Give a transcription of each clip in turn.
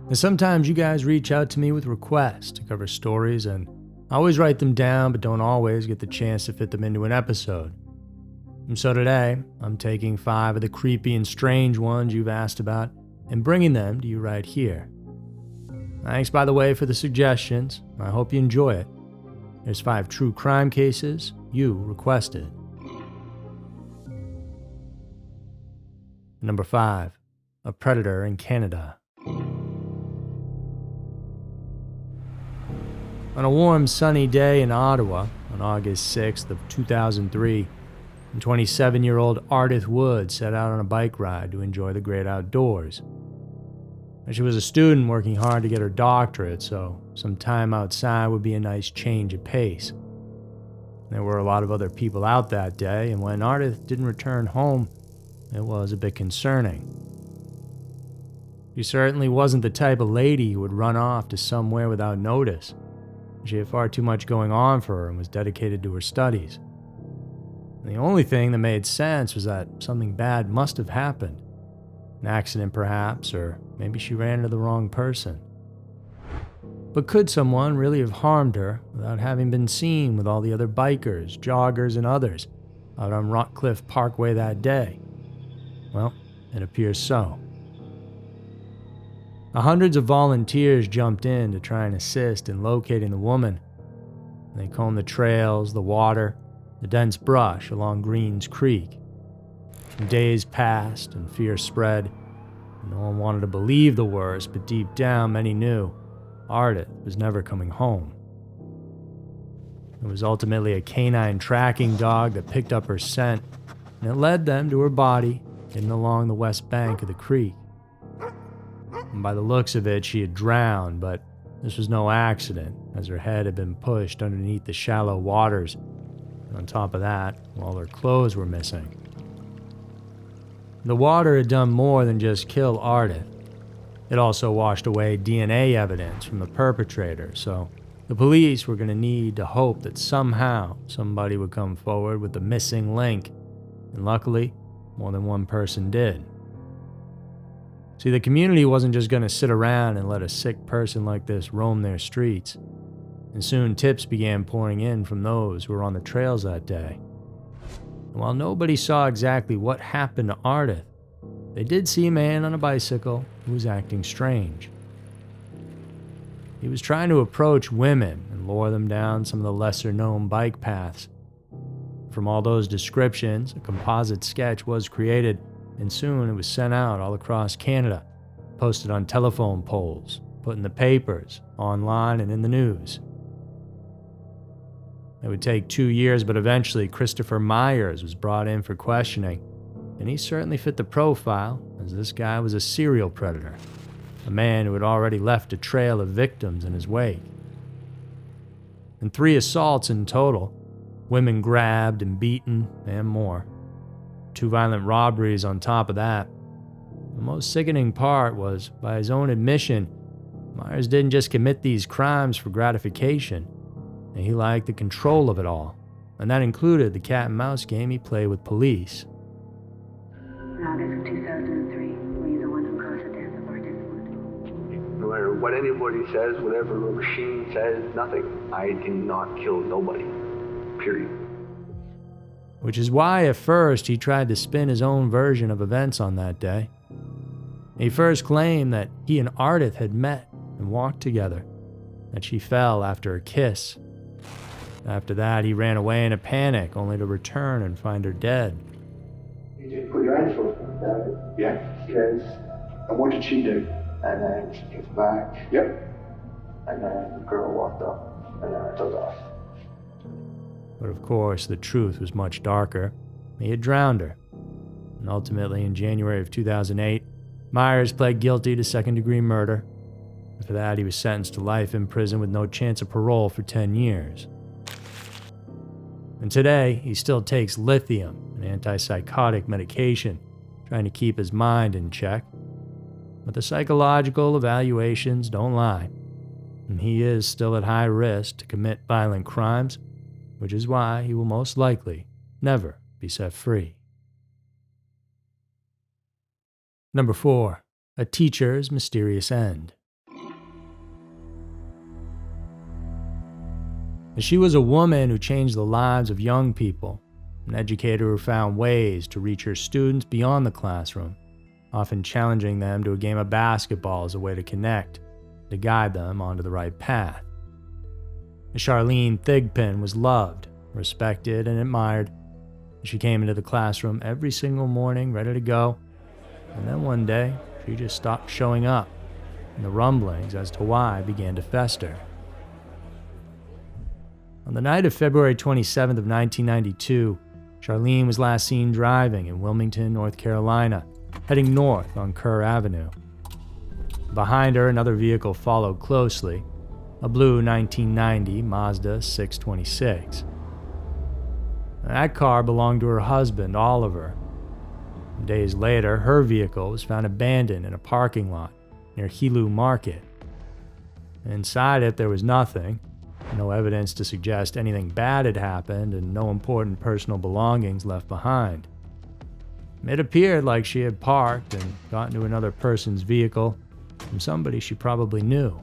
And sometimes you guys reach out to me with requests to cover stories, and I always write them down but don't always get the chance to fit them into an episode. And so today, I'm taking 5 of the creepy and strange ones you've asked about and bringing them to you right here. Thanks, by the way, for the suggestions. I hope you enjoy it. There's 5 true crime cases you requested. Number 5. A predator in Canada. On a warm, sunny day in Ottawa on August 6th of 2003, 27-year-old Ardith Wood set out on a bike ride to enjoy the great outdoors. She was a student working hard to get her doctorate, so some time outside would be a nice change of pace. There were a lot of other people out that day, and when Ardith didn't return home, it was a bit concerning. She certainly wasn't the type of lady who would run off to somewhere without notice. She had far too much going on for her and was dedicated to her studies. And the only thing that made sense was that something bad must have happened. An accident perhaps, or maybe she ran into the wrong person. But could someone really have harmed her without having been seen with all the other bikers, joggers, and others out on Rockcliffe Parkway that day? Well, it appears so. Hundreds of volunteers jumped in to try and assist in locating the woman. They combed the trails, the water, the dense brush along Greens Creek. Days passed and fear spread. No one wanted to believe the worst, but deep down many knew Ardith was never coming home. It was ultimately a canine tracking dog that picked up her scent, and it led them to her body hidden along the west bank of the creek. And by the looks of it, she had drowned, but this was no accident, as her head had been pushed underneath the shallow waters. And on top of that, all her clothes were missing. The water had done more than just kill Ardith. It also washed away DNA evidence from the perpetrator, so the police were going to need to hope that somehow somebody would come forward with the missing link. And luckily, more than one person did. See, the community wasn't just going to sit around and let a sick person like this roam their streets. And soon tips began pouring in from those who were on the trails that day. And while nobody saw exactly what happened to Ardith, they did see a man on a bicycle who was acting strange. He was trying to approach women and lure them down some of the lesser-known bike paths. From all those descriptions, a composite sketch was created, and soon it was sent out all across Canada, posted on telephone poles, put in the papers, online, and in the news. It would take 2 years, but eventually Christopher Myers was brought in for questioning, and he certainly fit the profile, as this guy was a serial predator, a man who had already left a trail of victims in his wake. In 3 assaults in total, women grabbed and beaten, and more. 2 violent robberies on top of that. The most sickening part was, by his own admission, Myers didn't just commit these crimes for gratification, and he liked the control of it all, and that included the cat and mouse game he played with police. August of 2003, were you the one who caused the death of Ardith Wood? No matter what anybody says, whatever a machine says, nothing. I did not kill nobody. Period. Which is why at first he tried to spin his own version of events on that day. He first claimed that he and Ardith had met and walked together, that she fell after a kiss. After that, he ran away in a panic, only to return and find her dead. You did put your hands full? Yeah. Yes. And what did she do? And then she came back. Yep. And then the girl walked up, and then I took off. But of course, the truth was much darker. He had drowned her. And ultimately, in January of 2008, Myers pled guilty to second-degree murder. After that, he was sentenced to life in prison with no chance of parole for 10 years. And today, he still takes lithium, an antipsychotic medication, trying to keep his mind in check. But the psychological evaluations don't lie, and he is still at high risk to commit violent crimes, which is why he will most likely never be set free. Number 4. A teacher's mysterious end. She was a woman who changed the lives of young people, an educator who found ways to reach her students beyond the classroom, often challenging them to a game of basketball as a way to connect, to guide them onto the right path. Charlene Thigpen was loved, respected, and admired. She came into the classroom every single morning ready to go, and then one day she just stopped showing up, and the rumblings as to why began to fester. On the night of February 27th of 1992, Charlene was last seen driving in Wilmington, North Carolina, heading north on Kerr Avenue. Behind her, another vehicle followed closely, a blue 1990 Mazda 626. That car belonged to her husband, Oliver. Days later, her vehicle was found abandoned in a parking lot near Helu Market. Inside it, there was nothing, no evidence to suggest anything bad had happened, and no important personal belongings left behind. It appeared like she had parked and got into another person's vehicle from somebody she probably knew.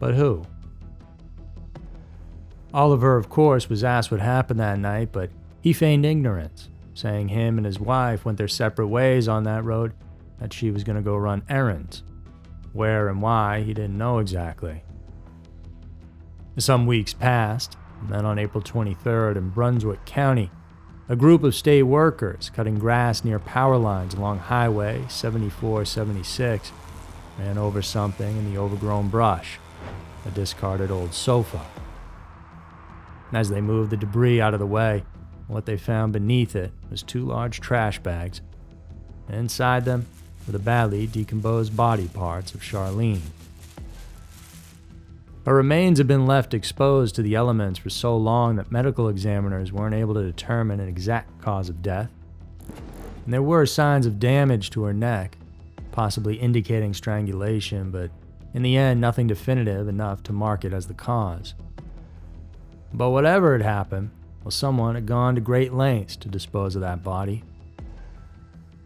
But who? Oliver, of course, was asked what happened that night, but he feigned ignorance, saying him and his wife went their separate ways on that road, that she was going to go run errands. Where and why, he didn't know exactly. Some weeks passed, and then on April 23rd in Brunswick County, a group of state workers cutting grass near power lines along Highway 7476 ran over something in the overgrown brush, a discarded old sofa. And as they moved the debris out of the way, what they found beneath it was 2 large trash bags, and inside them were the badly decomposed body parts of Charlene. Her remains had been left exposed to the elements for so long that medical examiners weren't able to determine an exact cause of death. And there were signs of damage to her neck, possibly indicating strangulation, but in the end, nothing definitive enough to mark it as the cause. But whatever had happened, well, someone had gone to great lengths to dispose of that body.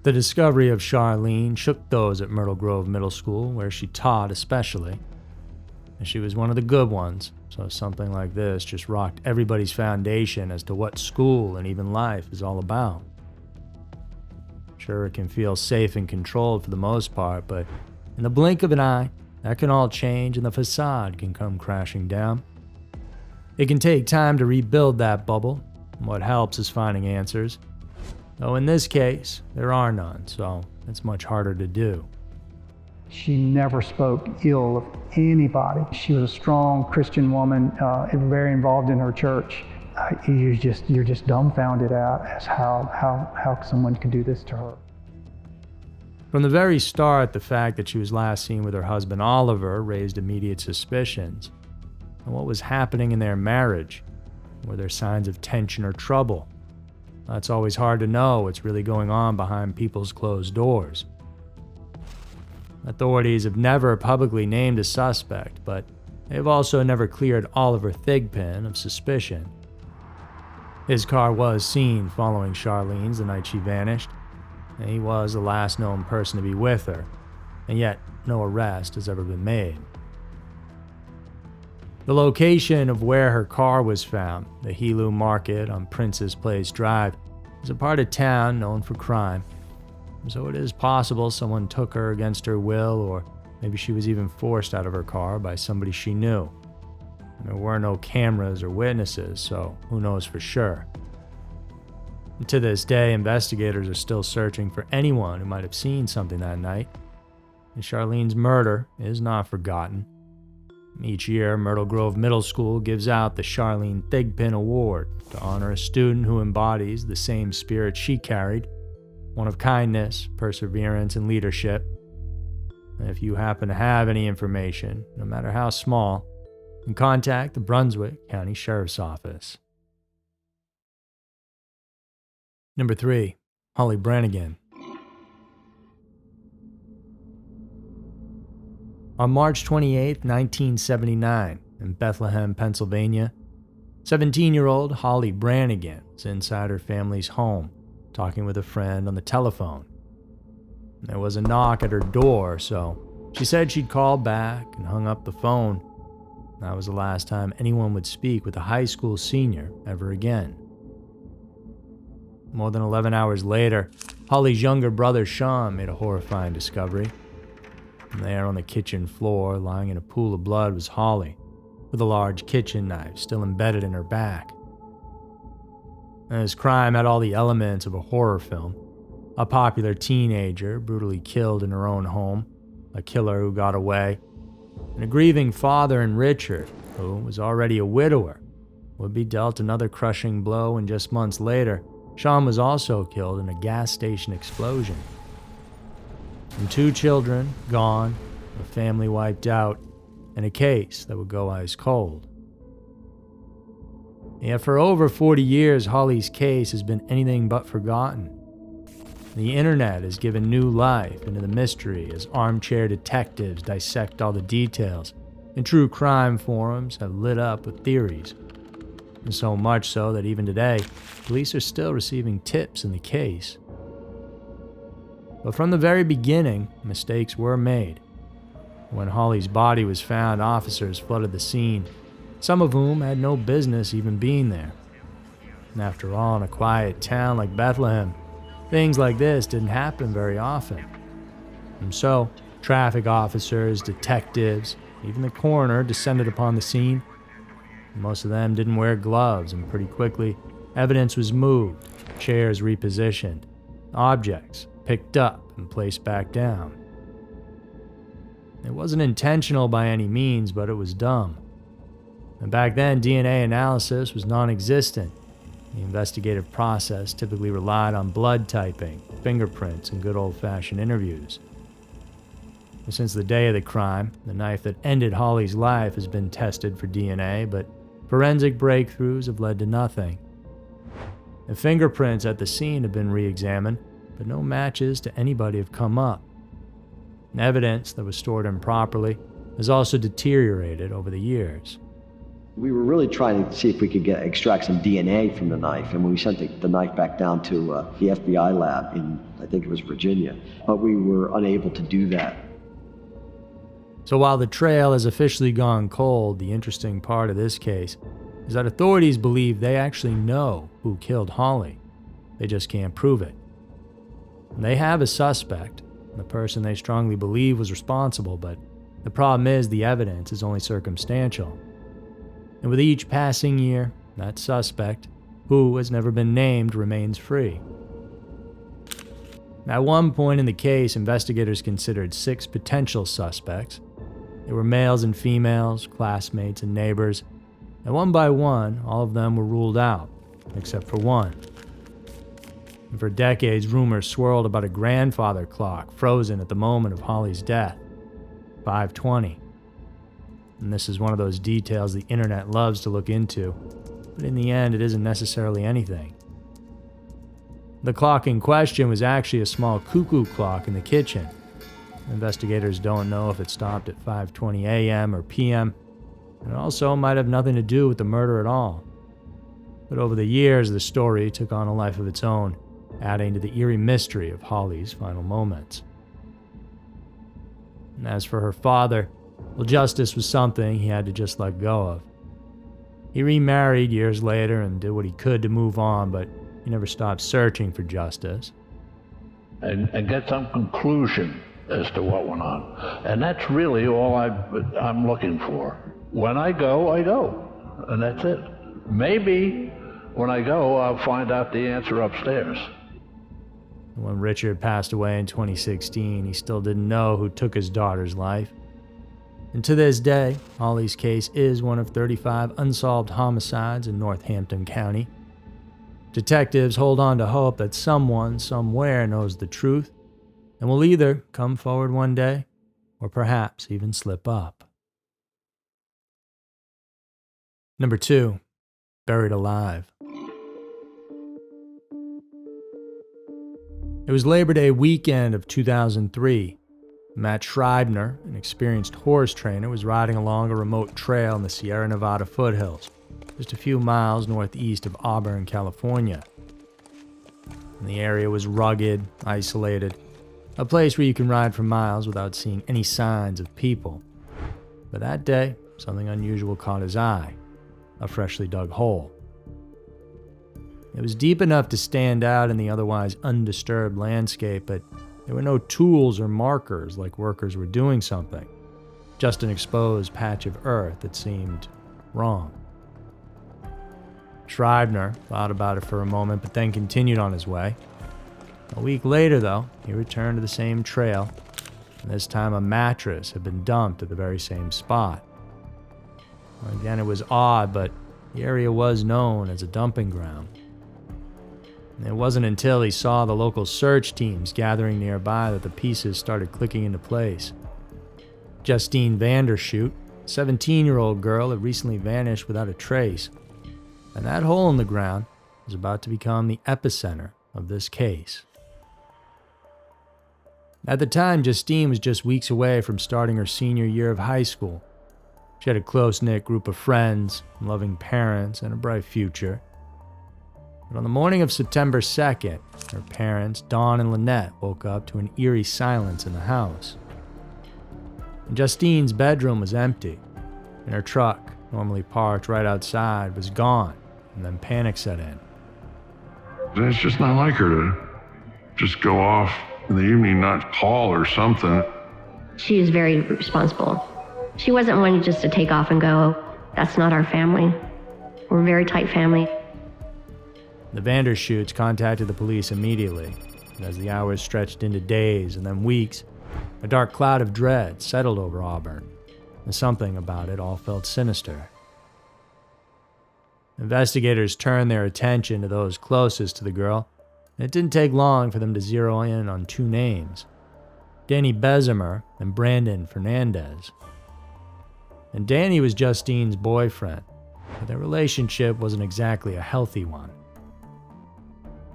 The discovery of Charlene shook those at Myrtle Grove Middle School, where she taught especially. And she was one of the good ones, so something like this just rocked everybody's foundation as to what school and even life is all about. Sure, it can feel safe and controlled for the most part, but in the blink of an eye, that can all change and the facade can come crashing down. It can take time to rebuild that bubble, and what helps is finding answers. Though in this case, there are none, so it's much harder to do. She never spoke ill of anybody. She was a strong Christian woman, very involved in her church. You're just dumbfounded as how someone could do this to her. From the very start, the fact that she was last seen with her husband Oliver raised immediate suspicions. And what was happening in their marriage? Were there signs of tension or trouble? It's always hard to know what's really going on behind people's closed doors. Authorities have never publicly named a suspect, but they have also never cleared Oliver Thigpen of suspicion. His car was seen following Charlene's the night she vanished, and he was the last known person to be with her, and yet no arrest has ever been made. The location of where her car was found, the Helu Market on Princess Place Drive, is a part of town known for crime. So it is possible someone took her against her will, or maybe she was even forced out of her car by somebody she knew. And there were no cameras or witnesses, so who knows for sure. And to this day, investigators are still searching for anyone who might have seen something that night. And Charlene's murder is not forgotten. Each year, Myrtle Grove Middle School gives out the Charlene Thigpen Award to honor a student who embodies the same spirit she carried, one of kindness, perseverance, and leadership. And if you happen to have any information, no matter how small, then contact the Brunswick County Sheriff's Office. Number 3, Holly Branagan. On March 28, 1979, in Bethlehem, Pennsylvania, 17-year-old Holly Branagan was inside her family's home, talking with a friend on the telephone. There was a knock at her door, so she said she'd call back and hung up the phone. That was the last time anyone would speak with a high school senior ever again. More than 11 hours later, Holly's younger brother Sean made a horrifying discovery. And there on the kitchen floor, lying in a pool of blood, was Holly, with a large kitchen knife still embedded in her back. And this crime had all the elements of a horror film. A popular teenager brutally killed in her own home, a killer who got away, and a grieving father in Richard, who was already a widower, would be dealt another crushing blow, and just months later, Sean was also killed in a gas station explosion. And 2 children gone, a family wiped out, and a case that would go ice cold. Yet for over 40 years, Holly's case has been anything but forgotten. The internet has given new life into the mystery as armchair detectives dissect all the details, and true crime forums have lit up with theories. And so much so that even today, police are still receiving tips in the case. But from the very beginning, mistakes were made. When Holly's body was found, officers flooded the scene, some of whom had no business even being there. And after all, in a quiet town like Bethlehem, things like this didn't happen very often. And so, traffic officers, detectives, even the coroner descended upon the scene. Most of them didn't wear gloves, and pretty quickly, evidence was moved, chairs repositioned, objects picked up and placed back down. It wasn't intentional by any means, but it was dumb. And back then, DNA analysis was non-existent. The investigative process typically relied on blood typing, fingerprints, and good old-fashioned interviews. And since the day of the crime, the knife that ended Holly's life has been tested for DNA, but forensic breakthroughs have led to nothing. The fingerprints at the scene have been re-examined, but no matches to anybody have come up. And evidence that was stored improperly has also deteriorated over the years. We were really trying to see if we could extract some DNA from the knife, and we sent the knife back down to the FBI lab in, I think it was Virginia, but we were unable to do that. So while the trail has officially gone cold, the interesting part of this case is that authorities believe they actually know who killed Holly. They just can't prove it. And they have a suspect, the person they strongly believe was responsible, but the problem is the evidence is only circumstantial. And with each passing year, that suspect, who has never been named, remains free. At one point in the case, investigators considered 6 potential suspects. They were males and females, classmates and neighbors, and one by one, all of them were ruled out, except for one. And for decades, rumors swirled about a grandfather clock frozen at the moment of Holly's death, 5:20. And this is one of those details the internet loves to look into, but in the end, it isn't necessarily anything. The clock in question was actually a small cuckoo clock in the kitchen. Investigators don't know if it stopped at 5:20 a.m. or p.m., and it also might have nothing to do with the murder at all. But over the years, the story took on a life of its own, adding to the eerie mystery of Holly's final moments. And as for her father, well, justice was something he had to just let go of. He remarried years later and did what he could to move on, but he never stopped searching for justice. And get some conclusion as to what went on. And that's really all I'm looking for. When I go, and that's it. Maybe when I go, I'll find out the answer upstairs. When Richard passed away in 2016, he still didn't know who took his daughter's life. And to this day, Holly's case is one of 35 unsolved homicides in Northampton County. Detectives hold on to hope that someone, somewhere knows the truth and will either come forward one day or perhaps even slip up. Number 2, buried alive. It was Labor Day weekend of 2003. Matt Schreibner, an experienced horse trainer, was riding along a remote trail in the Sierra Nevada foothills, just a few miles northeast of Auburn, California. And the area was rugged, isolated, a place where you can ride for miles without seeing any signs of people. But that day, something unusual caught his eye: a freshly dug hole. It was deep enough to stand out in the otherwise undisturbed landscape, but there were no tools or markers like workers were doing something, just an exposed patch of earth that seemed wrong. Schreibner thought about it for a moment, but then continued on his way. A week later, though, he returned to the same trail, and this time a mattress had been dumped at the very same spot. Again, it was odd, but the area was known as a dumping ground. And it wasn't until he saw the local search teams gathering nearby that the pieces started clicking into place. Justine Vandershoot, a 17-year-old girl, had recently vanished without a trace, and that hole in the ground was about to become the epicenter of this case. At the time, Justine was just weeks away from starting her senior year of high school. She had a close-knit group of friends, loving parents, and a bright future. But on the morning of September 2nd, her parents, Dawn and Lynette, woke up to an eerie silence in the house. And Justine's bedroom was empty, and her truck, normally parked right outside, was gone, and then panic set in. It's just not like her to just go off in the evening, not call or something. She is very responsible. She wasn't one just to take off and go. That's not our family. We're a very tight family. The Vandershoots contacted the police immediately, and as the hours stretched into days and then weeks, a dark cloud of dread settled over Auburn, and something about it all felt sinister. Investigators turned their attention to those closest to the girl, and it didn't take long for them to zero in on two names: Danny Bessemer and Brandon Fernandez. And Danny was Justine's boyfriend, but their relationship wasn't exactly a healthy one.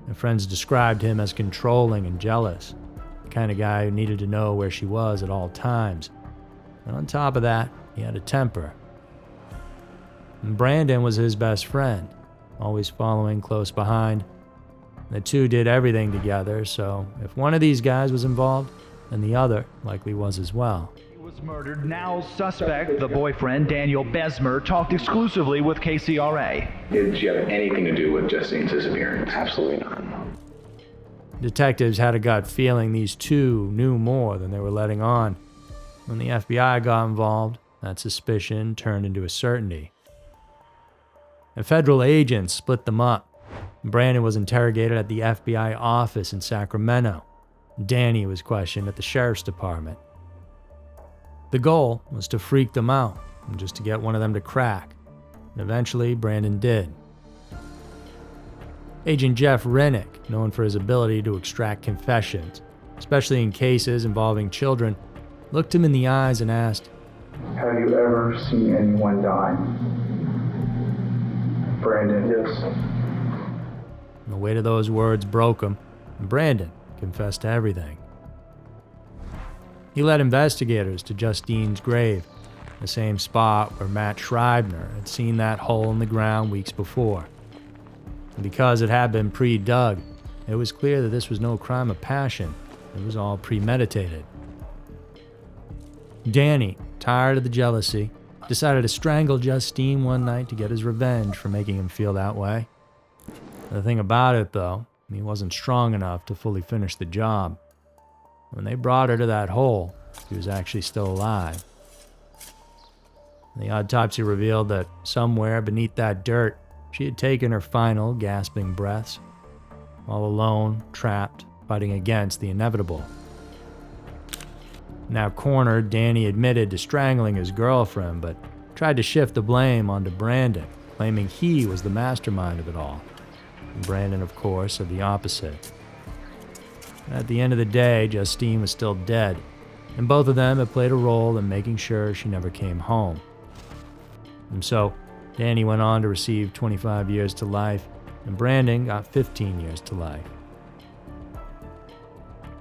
Her friends described him as controlling and jealous, the kind of guy who needed to know where she was at all times. And on top of that, he had a temper. And Brandon was his best friend, always following close behind. The two did everything together, so if one of these guys was involved, then the other likely was as well. Was murdered. Now suspect, the boyfriend, Daniel Bessemer, talked exclusively with KCRA. Did she have anything to do with Justine's disappearance? Absolutely not. Detectives had a gut feeling these two knew more than they were letting on. When the FBI got involved, that suspicion turned into a certainty. And federal agents split them up. Brandon was interrogated at the FBI office in Sacramento. Danny was questioned at the sheriff's department. The goal was to freak them out, and just to get one of them to crack. And eventually, Brandon did. Agent Jeff Rennick, known for his ability to extract confessions, especially in cases involving children, looked him in the eyes and asked, Have you ever seen anyone die? Brandon, yes. And the weight of those words broke him, and Brandon confessed to everything. He led investigators to Justine's grave, the same spot where Matt Schreibner had seen that hole in the ground weeks before. And because it had been pre-dug, it was clear that this was no crime of passion. It was all premeditated. Danny, tired of the jealousy, decided to strangle Justine one night to get his revenge for making him feel that way. The thing about it, though, he wasn't strong enough to fully finish the job. When they brought her to that hole, she was actually still alive. The autopsy revealed that somewhere beneath that dirt, she had taken her final gasping breaths, all alone, trapped, fighting against the inevitable. Now cornered, Danny admitted to strangling his girlfriend, but tried to shift the blame onto Brandon, claiming he was the mastermind of it all. And Brandon, of course, said the opposite. At the end of the day, Justine was still dead, and both of them had played a role in making sure she never came home. And so, Danny went on to receive 25 years to life, and Brandon got 15 years to life.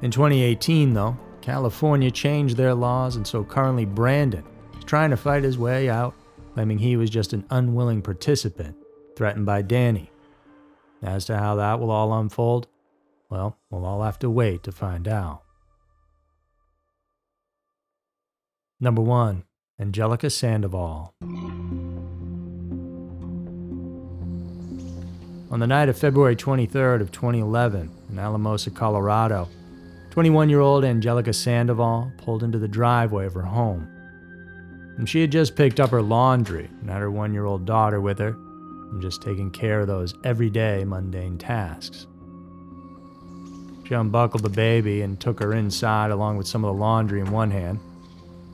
In 2018, though, California changed their laws, and so currently Brandon is trying to fight his way out, claiming he was just an unwilling participant, threatened by Danny. As to how that will all unfold, well, we'll all have to wait to find out. Number 1. Angelica Sandoval. On the night of February 23rd of 2011 in Alamosa, Colorado, 21-year-old Angelica Sandoval pulled into the driveway of her home. And she had just picked up her laundry and had her 1-year-old daughter with her and just taking care of those everyday mundane tasks. She unbuckled the baby and took her inside along with some of the laundry in one hand.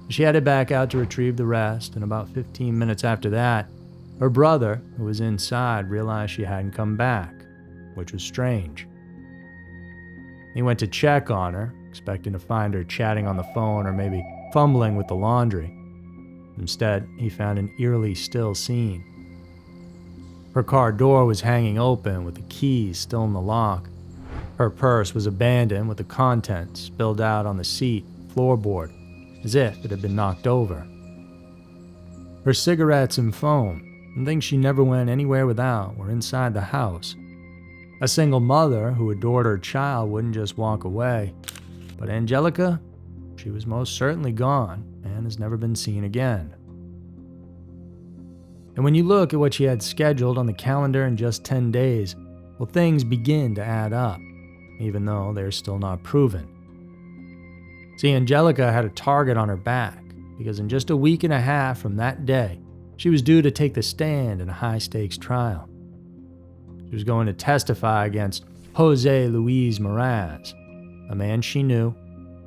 She headed back out to retrieve the rest, and about 15 minutes after that, her brother, who was inside, realized she hadn't come back, which was strange. He went to check on her, expecting to find her chatting on the phone or maybe fumbling with the laundry. Instead, he found an eerily still scene. Her car door was hanging open with the keys still in the lock. Her purse was abandoned with the contents spilled out on the seat floorboard, as if it had been knocked over. Her cigarettes and phone, and things she never went anywhere without, were inside the house. A single mother who adored her child wouldn't just walk away, but Angelica, she was most certainly gone and has never been seen again. And when you look at what she had scheduled on the calendar in just 10 days, well, things begin to add up, even though they're still not proven. See, Angelica had a target on her back because in just a week and a half from that day, she was due to take the stand in a high-stakes trial. She was going to testify against Jose Luis Meraz, a man she knew,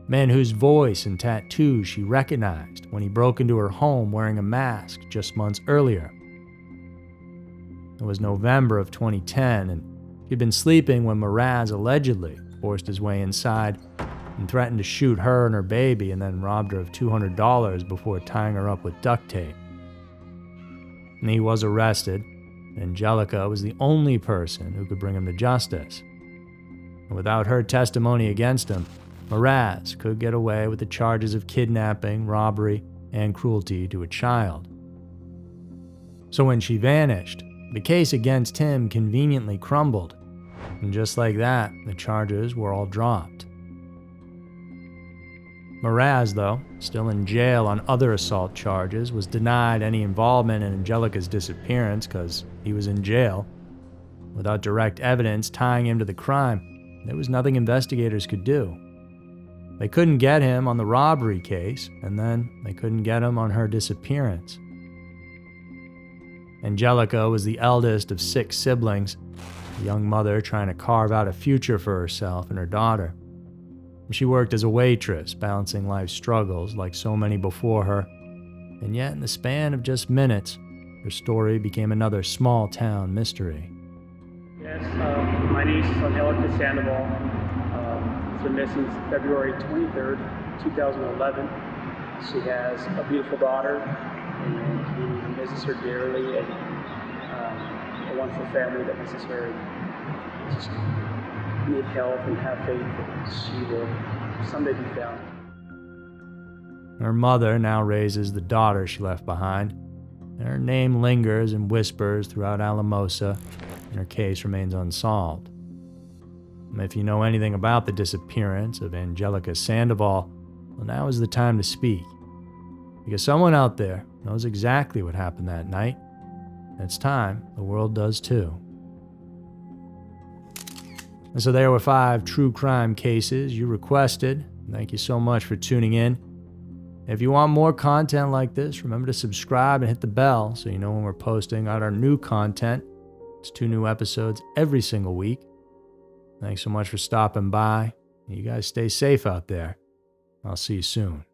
a man whose voice and tattoos she recognized when he broke into her home wearing a mask just months earlier. It was November of 2010, and she'd been sleeping when Meraz allegedly forced his way inside and threatened to shoot her and her baby and then robbed her of $200 before tying her up with duct tape. And he was arrested. Angelica was the only person who could bring him to justice. And without her testimony against him, Meraz could get away with the charges of kidnapping, robbery, and cruelty to a child. So when she vanished, the case against him conveniently crumbled. And just like that, the charges were all dropped. Meraz, though, still in jail on other assault charges, was denied any involvement in Angelica's disappearance because he was in jail. Without direct evidence tying him to the crime, there was nothing investigators could do. They couldn't get him on the robbery case, and then they couldn't get him on her disappearance. Angelica was the eldest of 6 siblings, a young mother trying to carve out a future for herself and her daughter. She worked as a waitress, balancing life's struggles like so many before her, and yet in the span of just minutes, her story became another small-town mystery. Yes, my niece is Angelica Sandoval. She's been missing since February 23rd, 2011. She has a beautiful daughter, and he misses her dearly, and a wonderful family that misses her. Just need help and have faith that she will someday be found. Her mother now raises the daughter she left behind, and her name lingers and whispers throughout Alamosa, and her case remains unsolved. And if you know anything about the disappearance of Angelica Sandoval, well, now is the time to speak. Because someone out there knows exactly what happened that night, and it's time the world does too. And so there were 5 true crime cases you requested. Thank you so much for tuning in. If you want more content like this, remember to subscribe and hit the bell so you know when we're posting out our new content. It's 2 new episodes every single week. Thanks so much for stopping by. You guys stay safe out there. I'll see you soon.